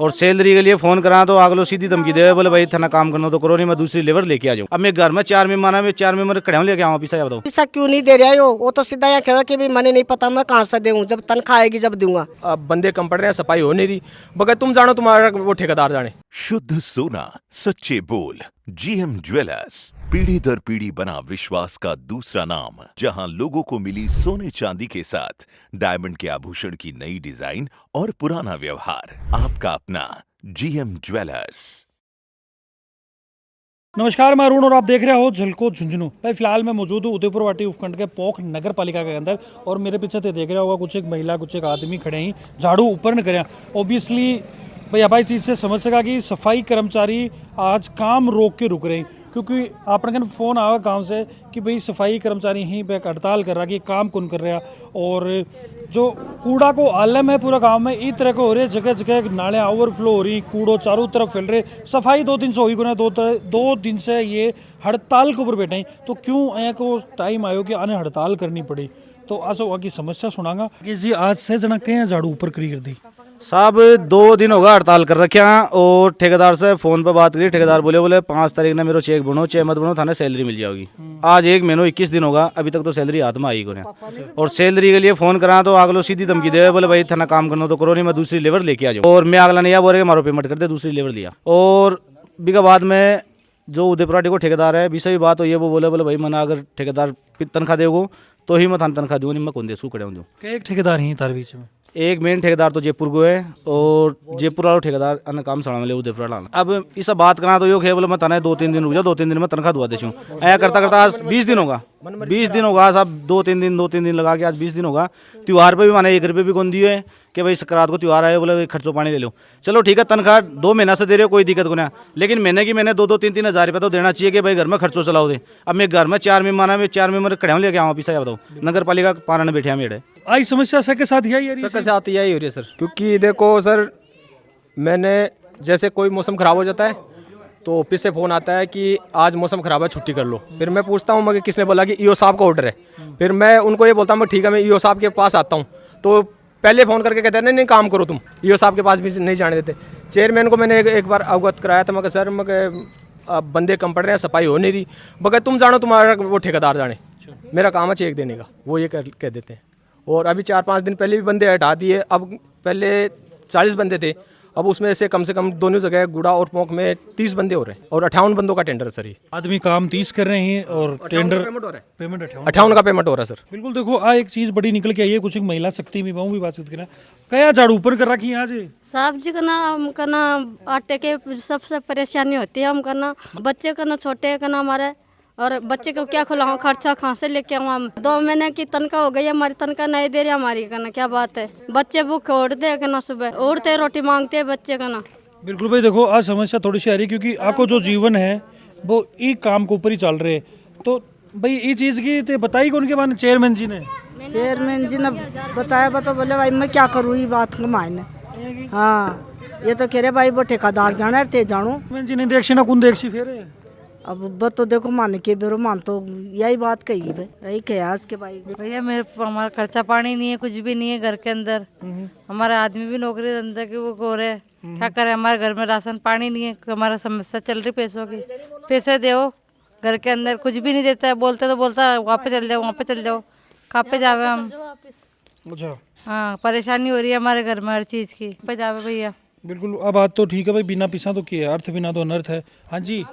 और सैलरी के लिए फोन करा तो अगलो सीधी धमकी दे बोले भाई थाना काम करना तो करो नहीं, मैं दूसरी लेबर लेके आ जाऊँ। अब मैं घर में 4 मेहमान है, मैं 4 मेहमान खड़े लेके आऊँ पैसा बताओ। पैसा क्यों नहीं दे रहा है वो तो सीधा यहाँ कहा कि भी मैंने नहीं पता मैं कहाँ से दूँ, जब तनख्वाह आएगी जब दूंगा। अब बंदे कम पड़ रहे हैं, सफाई हो नहीं रही, बगैर तुम जानो तुम्हारा वो ठेकेदार जाने। शुद्ध सोना सच्चे बोल जीएम ज्वेलर्स, पीढ़ी दर पीढ़ी बना विश्वास का दूसरा नाम, जहां लोगों को मिली सोने चांदी के साथ डायमंड के आभूषण की नई डिजाइन और पुराना व्यवहार। आपका अपना जीएम ज्वेलर्स। नमस्कार, मैं अरुण और आप देख रहे हो झलको झुंझुनू। भाई फिलहाल मैं मौजूद हूँ उदयपुर वाटी उपखंड के पोख नगर पालिका के अंदर, और मेरे पीछे तो देख रहा होगा कुछ एक महिला कुछ एक आदमी खड़े ही झाड़ू ऊपर न करें। ओबियसली भाई आप चीज़ से समझ सका कि सफाई कर्मचारी आज काम रोक के रुक रहे हैं, क्योंकि आपने कन फोन आया गांव से कि भाई सफाई कर्मचारी यहीं पे हड़ताल कर रहा कि काम कौन कर रहा। और जो कूड़ा को आलम है पूरा गांव में इस तरह को हो रही है, जगह जगह नालियाँ ओवरफ्लो हो रही, कूड़ो चारों तरफ फैल रहे। सफाई 2 दिन से हुई गुना, 2 दिन से ये हड़ताल के ऊपर बैठे हैं। तो क्यों ऐ को टाइम आयो कि आने हड़ताल करनी पड़ी। तो आज की समस्या सुनागा कि जी आज से जना कहीं झाड़ू ऊपर करी कर दी साहब 2 दिन होगा हड़ताल कर रखे हैं, और ठेकेदार से फोन पे बात करी। ठेकेदार बोले 5 तारीख ने मेरे चेक बनो, चाहे मत बनो, थाने सैलरी मिल जाएगी। आज 1 महीनों 21 दिन होगा, अभी तक तो सैलरी हाथ में आई को नहीं। और सैलरी के लिए फोन करा तो अगलो सीधी धमकी दे बोले भाई थाना काम करना तो करो नहीं, मैं दूसरी लेबर लेके आ जाऊँ। और मैं अगला नहीं बोले मारो पेमेंट कर दे, दूसरी लेबर लिया। और बीघा बाद में जो उदयपुराटी को ठेकेदार है बीस भी बात हुई है, वो बोले भाई मना अगर ठेकेदार ठेकेदार देगो तो ही मैं थाना तनख्वाह दूँ, नहीं मैं कौन दे सू खड़े हूँ। एक ठेकेदार ही तार बीच में, एक मेन ठेकेदार तो जयपुर को है, और जयपुर वाला ठेकेदार अन्य काम सड़ा मिले उदयपुर वाला। अब इस बात करना तो यो है बोले मैं तने 2-3 दिन रुक जाओ, 2-3 दिन में तनख्वाह दुआ देती हूँ। ऐसा करता करता आज 20 दिन होगा, 20 दिन होगा साहब। 2-3 दिन लगा के आज 20 दिन होगा। त्योहार पे भी माने 1 रुपये भी कौन दिए है कि भाई संक्रांत को त्योहार आए, बोले खर्चो पानी ले लो। चलो ठीक है, तनख्वाह 2 महीना से दे रहे हो, कोई दिक्कत को नहीं, लेकिन महीने की मैंने 2-3 हज़ार रुपये तो देना चाहिए कि भाई घर में खर्चो चलाओ दे। अब मैं घर में 4 मेहमान है, मैं 4 मेहमान खड़े लेके आऊँ पैसा बताओ। नगर पालिका पारा में बैठे मेरे आई समस्या सबके साथ यही सबके साथ यही हो रही है सर, क्योंकि देखो सर, मैंने जैसे कोई मौसम ख़राब हो जाता है तो ऑफिस से फ़ोन आता है कि आज मौसम ख़राब है, छुट्टी कर लो। फिर मैं पूछता हूँ मगर किसने बोला कि ईओ साहब का ऑर्डर है। फिर मैं उनको ये बोलता हूँ ठीक है मैं ईओ साहब के पास आता हूँ, तो पहले फ़ोन करके कहते हैं नहीं काम करो तुम, ईओ साहब के पास भी नहीं जाने देते। चेयरमैन को मैंने एक बार अवगत कराया था, मगर सर मगर अब बंदे कम पड़ रहे हैं, सफाई हो नहीं रही, बगैर तुम जानो तुम्हारा वो ठेकेदार जाने, मेरा काम है चेक देने का, वो ये कह देते हैं। और अभी 4-5 दिन पहले भी बंदे हटा दिए। अब पहले 40 बंदे थे, अब उसमें से कम दोनों जगह गुड़ा और पोंक में 30 बंदे हो रहे हैं, और 58 बंदों का टेंडर है सर। ये आदमी काम 30 कर रहे हैं और टेंडर पेमेंट हो रहा है, पेमेंट 58 का पेमेंट हो रहा है सर। बिल्कुल। देखो आ एक चीज बड़ी निकल के आई है, कुछ एक महिला शक्ति में भी बातचीत करें, क्या झाड़ू ऊपर कर रखी है आज साहब जी का ना, हम करना आटे के सबसे परेशानी होती है, हम करना बच्चे का ना छोटे का ना हमारे, और बच्चे को क्या खिलाऊं, खर्चा कहाँ से लेके आऊँ। हम 2 महीने की तनख्वाह हो गई, हमारी तनख्वाह नहीं दे रही हमारी का ना, क्या बात है। बच्चे भूखे उड़ते हैं ना, सुबह उड़ते रोटी मांगते हैं बच्चे का ना। बिल्कुल भाई, देखो आज समस्या थोड़ी सी आ रही है, क्योंकि आपको जो जीवन है वो ई काम के ऊपर ही चल रहे। तो भाई ये चीज़ की तो बताई कौन के बारे चेयरमैन जी ने बताया बता बोले भाई मैं क्या करूँ ये बात का मायने। हाँ ये तो कह रहे भाई वो ठेकेदार जाना ते जानो। चेयरमैन जी ने देखी ना कौन देखी फिर अब बस तो देखो मान के बेरो मान तो यही बात कही भाई, यही कहा के भाई भैया हमारा खर्चा पानी नहीं है, कुछ भी नहीं है घर के अंदर। हमारे आदमी भी नौकरी धंधे के वो हो रहे हैं, क्या करे। हमारे घर में राशन पानी नहीं है, हमारा समस्या चल रही पैसों की। पैसे दो घर के अंदर, कुछ भी नहीं देता है। बोलते तो बोलता वहाँ पे चल जाओ, वहाँ पे चल जाओ, कहाँ पे जावे हम। अच्छा हाँ परेशानी हो रही है हमारे घर में हर चीज़ की, पे जावे भैया। बिल्कुल। अब बात तो ठीक है भाई, बिना पिसा तो क्या है, अर्थ बिना तो अनर्थ है। हाँ जी,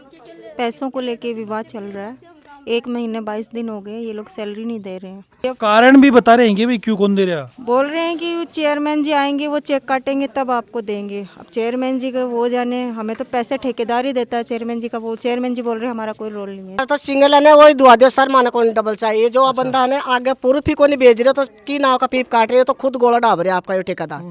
पैसों को लेके विवाद चल रहा है। 1 महीने 22 दिन हो गए, ये लोग सैलरी नहीं दे रहे हैं। कारण भी बता रहे हैं भाई क्यों कौन दे रहा। बोल रहे हैं कि चेयरमैन जी आएंगे, वो चेक काटेंगे तब आपको देंगे। अब चेयरमैन जी का वो जाने, हमें तो पैसे ठेकेदार ही देता है चेयरमैन जी का। वो चेयरमैन जी बोल रहे हैं हमारा कोई रोल नहीं है। तो सिंगल है ना वही दुआ दो सर, माना कौन डबल चाहिए। जो बंदा है आगे प्रूफ ही को नहीं भेज रहे, तो की नाव का पीप काट रहे हो, तो खुद गोला डाब रहे आपका ये ठेकेदार।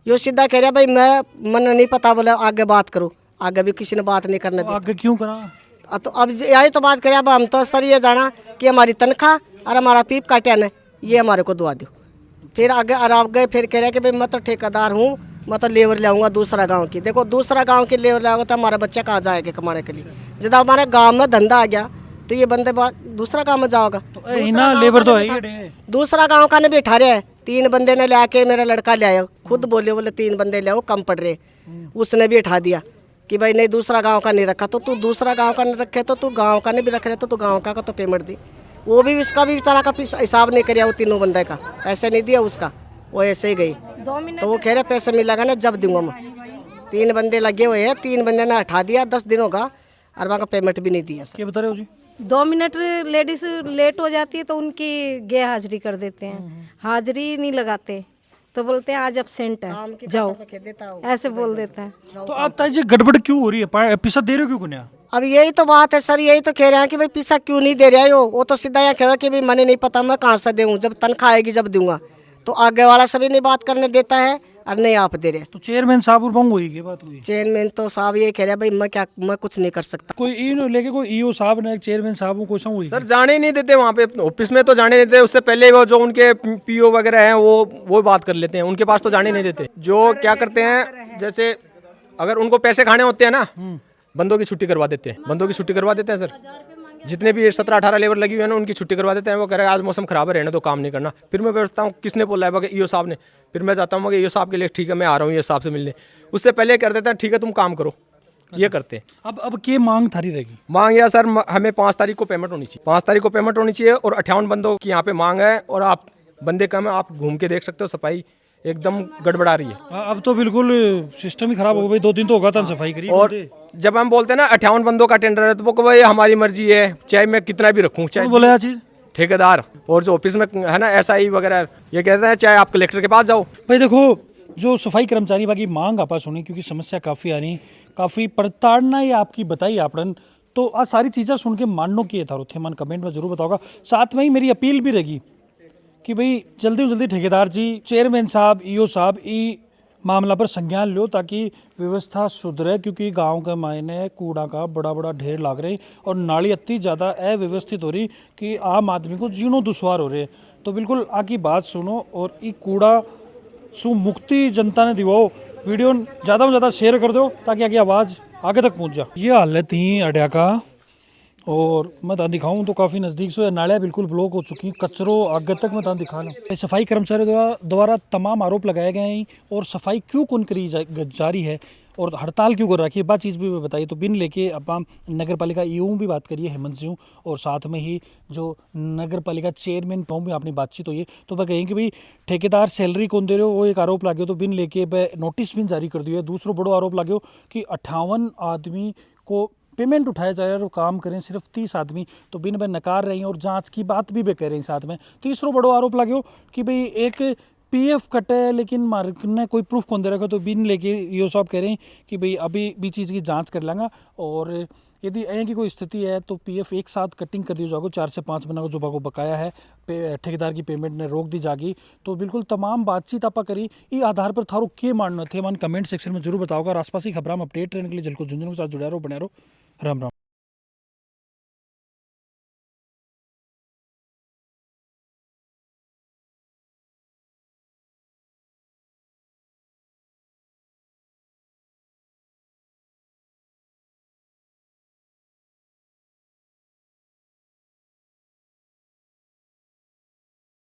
यो सीधा कह रहा भाई मैं मन नहीं पता, बोले आगे बात करो। आगे भी किसी ने बात नहीं करने दी, आगे क्यों करा। तो अब यही तो बात करें। अब हम तो सर ये जाना कि हमारी तनख्वाह और हमारा पीप काटे न, ये हमारे को दुआ दो। फिर आगे और आप गए फिर कह रहे कि भाई मैं तो ठेकेदार हूँ, मैं तो लेबर ले आऊँगा दूसरा गांव की। देखो दूसरा गांव की लेबर ले आऊँगा तो हमारा बच्चा कहाँ जाएगा कमाने के लिए। जब हमारे गांव में धंधा आ गया तो ये बंदे दूसरा गाँव में जाओगा। तो इना लेबर तो है ही दूसरा गांव का ने भी उठा रहे हैं। 3 बंदे ने लाके मेरा लड़का ले आया, खुद बोले 3 बंदे ले आओ, कम पड़ रहे। उसने भी उठा दिया कि भाई नहीं दूसरा गांव का नहीं रखा, तो तू दूसरा गांव का नहीं रखे तो तू गांव का नहीं भी रख रहे, तो तू गांव का तो पेमेंट दी। वो भी इसका भी बेचारा का हिसाब नहीं कराया, वो तीनों बंदे का पैसे नहीं दिया उसका, वो ऐसे ही गई। तो वो कह रहे पैसे मिलेगा ना जब दूंगा मैं। 3 बंदे लगे हुए हैं, 3 बंदे ने हटा दिया 10 दिनों का, और वहाँ का पेमेंट भी नहीं दिया। क्या बता रहे हो जी? 2 मिनट लेडीज लेट हो जाती है तो उनकी गैर हाजिरी कर देते हैं, हाजिरी नहीं लगाते तो बोलते हैं आज एब्सेंट है जाओ, ऐसे बोल देते हैं। तो आप ताजी गड़बड़ क्यों हो रही है? पैसा दे रहे हो क्यों कुन्या? अब यही तो बात है सर, यही तो कह रहे हैं कि भाई पैसा क्यों नहीं दे रहा है। वो तो सीधा यहाँ कह कि भाई मैंने नहीं पता मैं कहाँ से दूँ, जब तनख्वाह आएगी जब दूंगा। तो आगे वाला सभी नहीं बात करने देता है और नहीं आप दे रहे। तो चेयरमैन साहब और बंग हुई की बात हुई? चेयरमैन तो साहब ये कह रहे भाई मैं कुछ नहीं कर सकता। कोई इन लेके कोई ईओ साहब ने चेयरमैन साहब को कोई हुई? सर जाने ही नहीं देते वहाँ पे ऑफिस में, तो जाने नहीं देते। उससे पहले वो जो उनके पीओ वगैरह हैं वो बात कर लेते हैं, उनके पास तो जाने नहीं देते। जो क्या करते हैं, जैसे अगर उनको पैसे खाने होते हैं ना, बंदों की छुट्टी करवा देते हैं, बंदों की छुट्टी करवा देते हैं सर। जितने भी 17-18 लेबर लगी हुई है ना, उनकी छुट्टी करवा देते हैं। वो कह रहे हैं आज मौसम खराब है, रहने तो काम नहीं करना। फिर मैं पूछता हूँ किसने बोला है, ईओ साहब ने। फिर मैं जाता हूँ ईओ साहब के लिए, ठीक है मैं आ रहा हूँ ये साहब से मिलने। उससे पहले कर देते हैं ठीक है तुम काम करो, ये करते हैं। अब क्या मांग थारी रहेगी? मांग या सर हमें 5 तारीख को पेमेंट होनी चाहिए, 5 तारीख को पेमेंट होनी चाहिए। और 58 बंदों की यहाँ पे मांग है, और आप बंदे कम है, आप घूम के देख सकते हो, सफाई एकदम गड़बड़ा रही है। अब तो बिल्कुल सिस्टम ही खराब हो गया। 2 दिन तो होगा था सफाई करी। और जब हम बोलते हैं ना 58 बंदों का टेंडर है, तो वो भाई हमारी मर्जी है, चाहे मैं कितना भी रखूँ, चाहे बोला चीज ठेकेदार और जो ऑफिस में है ना SI वगैरह, ये कहते हैं चाहे आप कलेक्टर के पास जाओ। भाई देखो जो सफाई कर्मचारी बाकी मांग आपा सुनी, क्योंकि समस्या काफ़ी आ रही, काफ़ी प्रताड़ना ही आपकी बताई आपन। तो आ सारी चीज़ें सुन के माननो किए था थे मन कमेंट में जरूर बताओगा। साथ में ही मेरी अपील भी रहेगी कि भाई जल्दी जल्दी ठेकेदार जी, चेयरमैन साहब, ईओ साहब ई मामला पर संज्ञान लो ताकि व्यवस्था सुधरे। क्योंकि गांव के मायने कूड़ा का बड़ा बड़ा ढेर लाग रही और नाली इतनी ज़्यादा अव्यवस्थित हो रही कि आम आदमी को जीनो दुश्वार हो रहे। तो बिल्कुल आकी बात सुनो और ये कूड़ा सु मुक्ति जनता ने दिवाओ। वीडियो ज़्यादा से ज़्यादा शेयर कर दो ताकि आगे आवाज़ आगे तक पहुँच जाए। ये हालत ही अड्या का, और मैं तान दिखाऊं तो काफ़ी नज़दीक से नालियाँ बिल्कुल ब्लॉक हो चुकी, कचरों आगे तक मैं तान दिखा लूँ। सफाई कर्मचारी द्वारा तमाम आरोप लगाए गए हैं और सफाई क्यों कौन करी जा रही है और हड़ताल क्यों कर रखी है, बात चीज़ भी बताई। तो बिन लेके आप नगर पालिका ईओ भी बात करिए हेमंत जी, और साथ में ही जो नगर पालिका चेयरमैन पाऊँ भी अपनी बातचीत हुई है। तो वह कहें कि भाई ठेकेदार सैलरी कौन दे रहे हो, वो एक आरोप लागे। तो बिन लेके नोटिस भी जारी कर दिया है। दूसरा बड़ो आरोप लागे कि 58 आदमी को पेमेंट उठाया जाए और काम करें सिर्फ 30 आदमी, तो बिन भाई नकार रही हैं और जांच की बात भी कह रहे हैं साथ में। तीसरा बड़ो आरोप लगे कि भाई एक PF कटे है लेकिन मार्केट ने कोई प्रूफ कौन दे रखा। तो बिन लेके ईओ साहब कह रहे हैं कि भाई अभी भी चीज़ की जांच कर लेंगे, और यदि ऐ की कोई स्थिति है तो PF एक साथ कटिंग कर दी जाएगी। 4 से 5 महीना को जो बाको बकाया है ठेकेदार की पेमेंट ने रोक दी जाएगी। तो बिल्कुल तमाम बातचीत आपा करी, इस आधार पर थारो के मानना थे मन कमेंट सेक्शन में जरूर बताओगा। और आसपास की खबर में अपडेट रहने के लिए जल्को झुंझुनू के साथ जुड़ा रहो, बने रहो। राम राम।